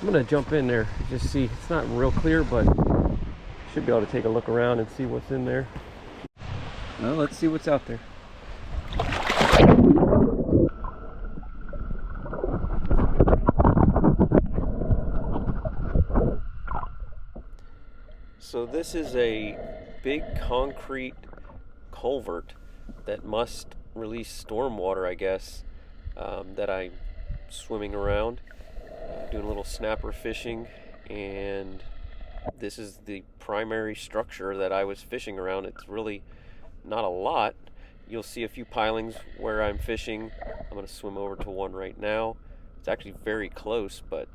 I'm gonna jump in there, just see. It's not real clear, but should be able to take a look around and see what's in there. Well, let's see what's out there. So this is a big concrete culvert that must release stormwater, I guess, that I'm swimming around, doing a little snapper fishing, and this is the primary structure that I was fishing around. It's really not a lot. You'll see a few pilings where I'm fishing. I'm going to swim over to one right now. It's actually very close, but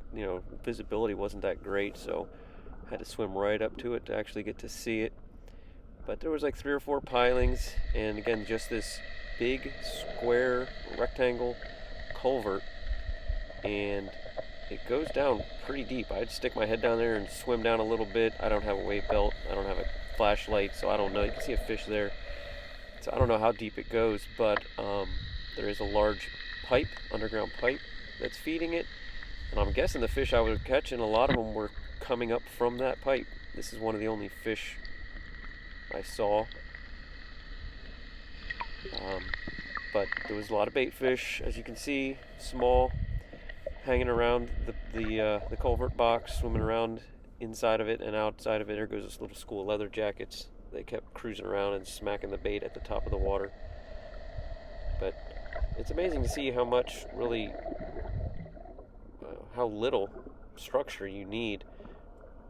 visibility wasn't that great, so I had to swim right up to it to actually get to see it. But there was like 3 or 4 pilings, and again, just this big square rectangle culvert, and it goes down pretty deep. I'd stick my head down there and swim down a little bit. I don't have a weight belt, I don't have a flashlight, so I don't know. You can see a fish there, so I don't know how deep it goes, but there is a large pipe, underground pipe, that's feeding it, and I'm guessing the fish I was catching, a lot of them were coming up from that pipe. This is one of the only fish I saw, but there was a lot of bait fish, as you can see, small, hanging around the culvert box, swimming around inside of it, and outside of it there goes this little school of leather jackets. They kept cruising around and smacking the bait at the top of the water. But it's amazing to see how much really, how little structure you need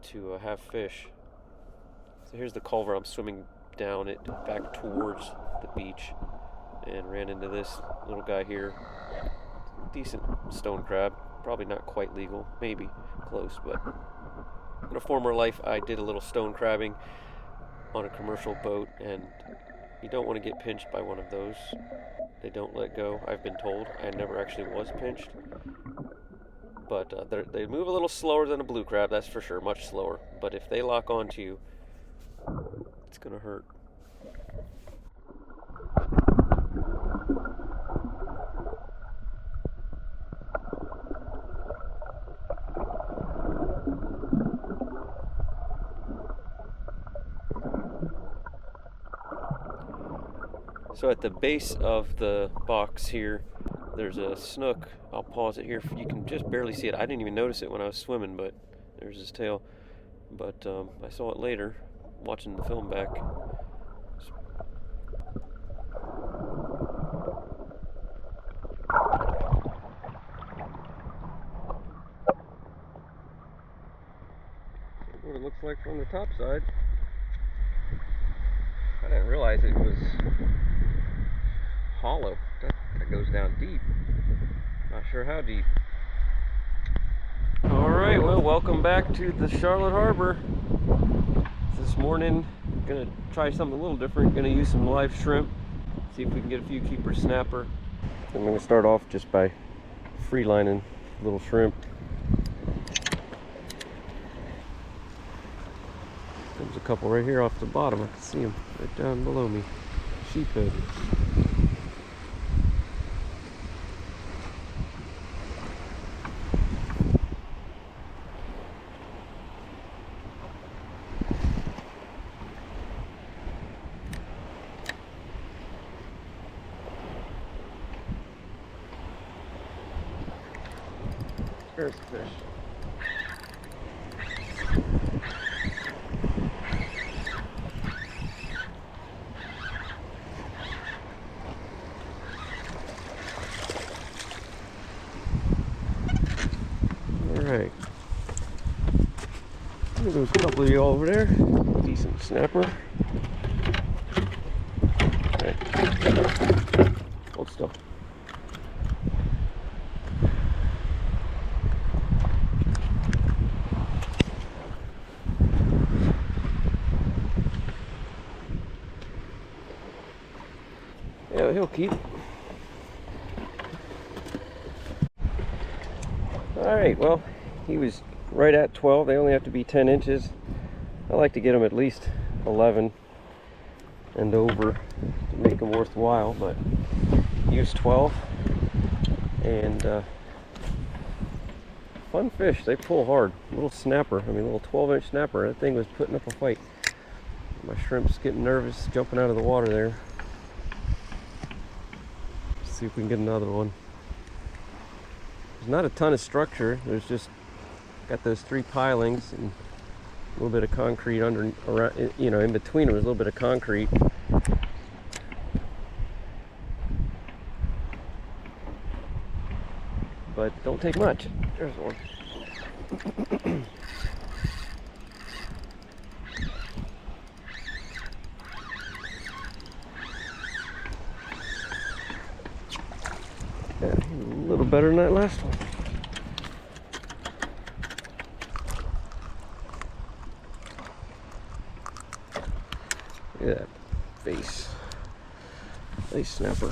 to have fish. So here's the culvert. I'm swimming down it back towards the beach and ran into this little guy here. Decent stone crab, probably not quite legal, maybe close, but in a former life I did a little stone crabbing on a commercial boat, and you don't want to get pinched by one of those. They don't let go, I've been told. I never actually was pinched, but they move a little slower than a blue crab, that's for sure, much slower. But if they lock onto you, it's gonna hurt. So at the base of the box here, there's a snook. I'll pause it here. You can just barely see it. I didn't even notice it when I was swimming, but there's his tail. But I saw it later, watching the film back. What it looks like from the top side. I didn't realize it was hollow. That goes down deep. Not sure how deep. Alright, well, welcome back to the Charlotte Harbor. This morning, I'm gonna try something a little different. Gonna use some live shrimp, see if we can get a few keeper snapper. I'm gonna start off just by free lining little shrimp. There's a couple right here off the bottom. I can see them right down below me. Sheephead. There's the fish. Alright. There's a couple of you over there. Decent snapper. Alright. Hold still. Yeah, he'll keep. Alright, well, he was right at 12. They only have to be 10 inches. I like to get them at least 11 and over to make them worthwhile, but use 12. And fun fish. They pull hard. Little snapper. I mean, little 12-inch snapper. That thing was putting up a fight. My shrimp's getting nervous jumping out of the water there. Let's see if we can get another one. There's not a ton of structure. There's just got those 3 pilings and a little bit of concrete under, around, you know, in between them is a little bit of concrete. But don't take much. There's one. Yeah, a little better than that last one. Look at that face. Nice snapper.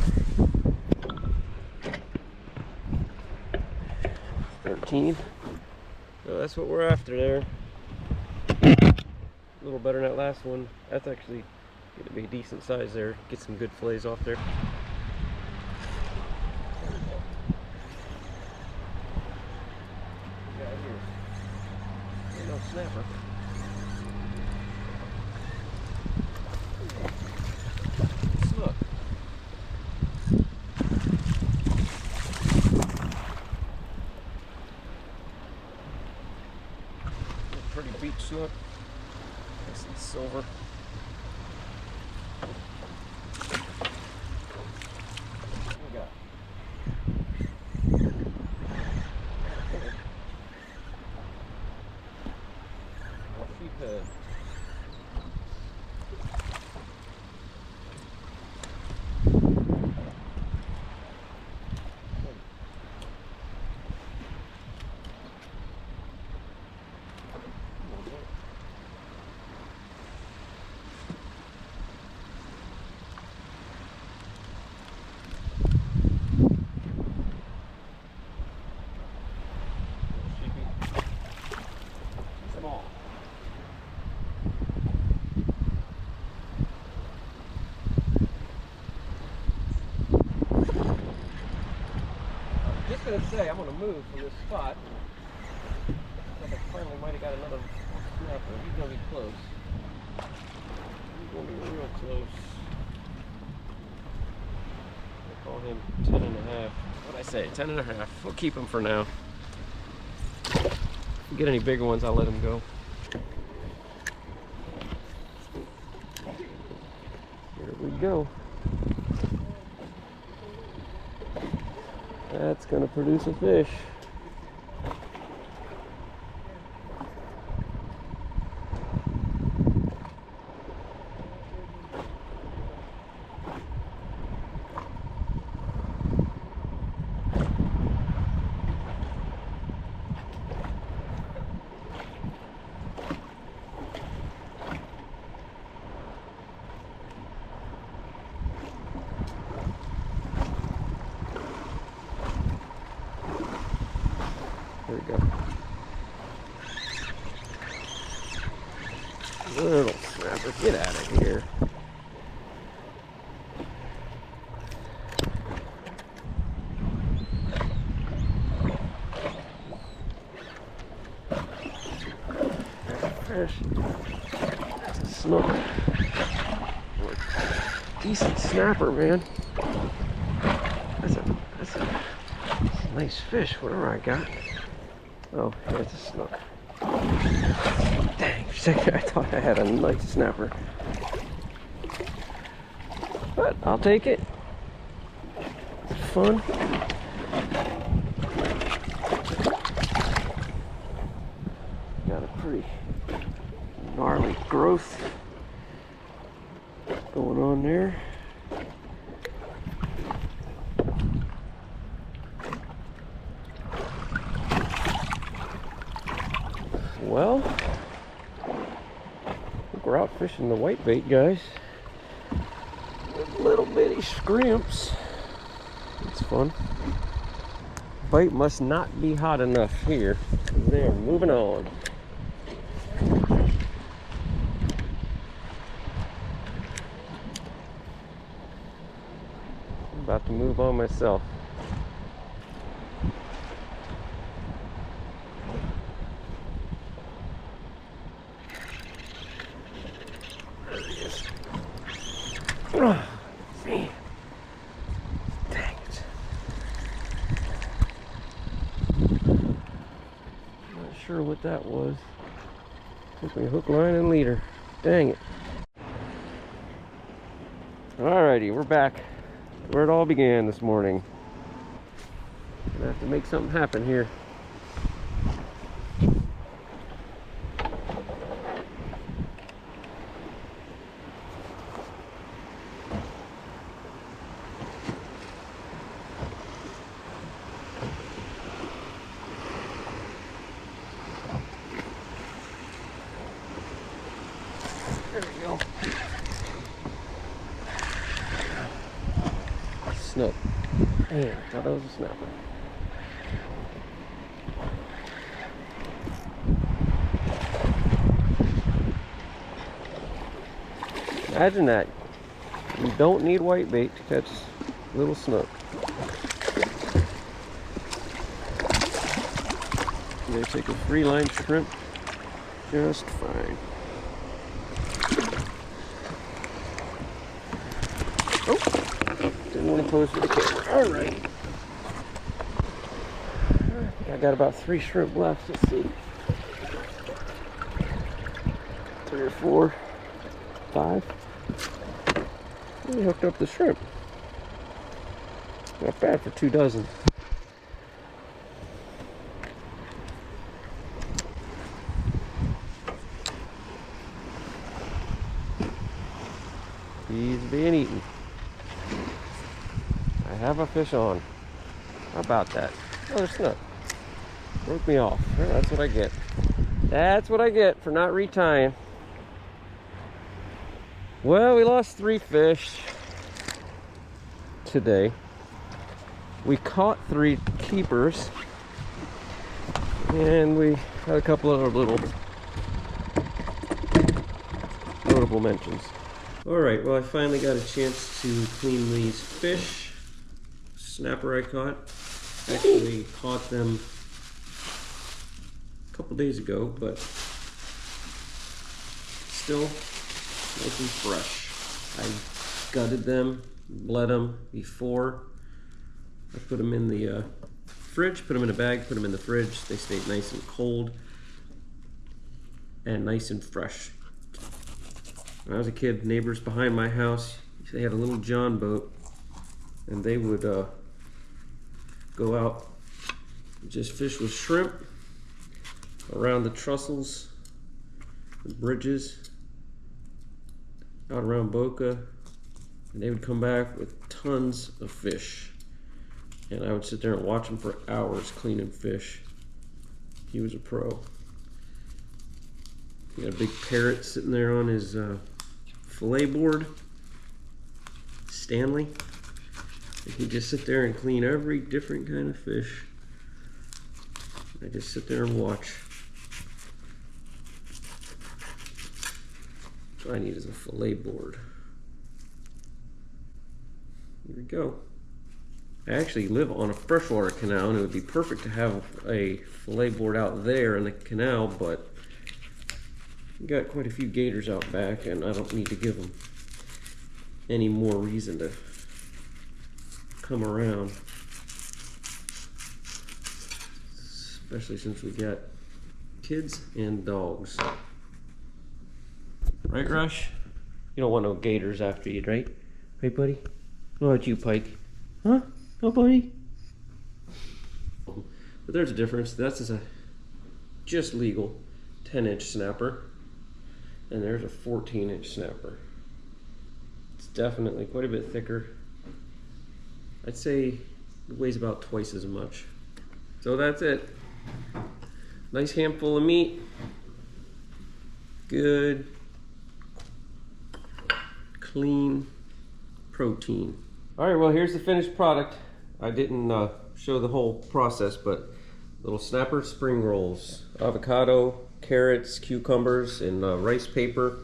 13. So that's what we're after there. A little better than that last one. That's actually going to be a decent size there. Get some good fillets off there. No snapper. Snook. Pretty beach snook. Nice and silver. What we got? Sheephead. Gonna say I'm gonna move from this spot. I think I finally might have got another snapper. He's gonna be close. He's gonna be real close. I call him 10.5. What'd I say? 10.5. We'll keep him for now. If we get any bigger ones, I'll let him go. Here we go. That's going to produce a fish. There we go. Little snapper, get out of here. Fish. That's a snook. Decent snapper, man. That's a nice fish, whatever I got. Oh, yeah, it's a snook. Dang, for a second I thought I had a nice snapper. But I'll take it. It's fun. Got a pretty gnarly growth going on there. Well, I think we're out fishing the whitebait, guys. Little bitty scrimps. It's fun. Bait must not be hot enough here. They're moving on. I'm about to move on myself. sure what that was. Took me hook, line, and leader. Dang it. Alrighty, we're back where it all began this morning. Gonna have to make something happen here. There we go. Snook. Damn, I thought that was a snapper. Imagine that. You don't need white bait to catch little snook. They take a free line shrimp just fine. Oh, didn't want to pose for the camera. All right. I got about 3 shrimp left. Let's see. 3 or 4, 5. We hooked up the shrimp. Not bad for 2 dozen. He's being eaten. I have a fish on. How about that? Another snook. Broke me off. Well, that's what I get. That's what I get for not retying. Well, we lost 3 fish today. We caught 3 keepers. And we had a couple of little notable mentions. Alright, well I finally got a chance to clean these fish. Snapper I caught. Actually caught them a couple days ago, but still nice and fresh. I gutted them, bled them before. I put them in the fridge, put them in a bag, put them in the fridge. They stayed nice and cold and nice and fresh. When I was a kid, neighbors behind my house, they had a little John boat, and they would go out and just fish with shrimp around the trussels, the bridges, out around Boca, and they would come back with tons of fish. And I would sit there and watch him for hours cleaning fish. He was a pro. He got a big parrot sitting there on his fillet board, Stanley. And he'd just sit there and clean every different kind of fish. I just sit there and watch. What I need is a fillet board. Here we go. I actually live on a freshwater canal, and it would be perfect to have a fillet board out there in the canal, but we got quite a few gators out back, and I don't need to give them any more reason to come around. Especially since we got kids and dogs. Right, Rush? You don't want no gators after you, right? Right, buddy? What about you, Pike? Huh? No, buddy? But there's a difference. That's a just legal 10-inch snapper. And there's a 14-inch snapper. It's definitely quite a bit thicker. I'd say it weighs about twice as much. So that's it. Nice handful of meat. Good, clean protein. All right, well, here's the finished product. I didn't show the whole process, but little snapper spring rolls, avocado, carrots, cucumbers, and rice paper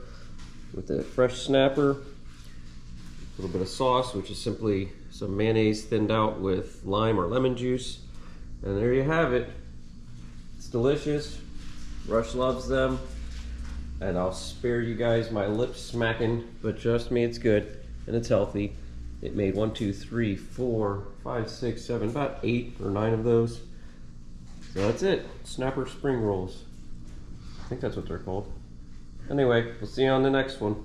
with a fresh snapper, a little bit of sauce, which is simply some mayonnaise thinned out with lime or lemon juice, and there you have it. It's delicious. Rush loves them, and I'll spare you guys my lip smacking, but trust me, it's good and it's healthy. It made 1, 2, 3, 4, 5, 6, 7, about 8 or 9 of those. So that's it. Snapper spring rolls. I think that's what they're called. Anyway, we'll see you on the next one.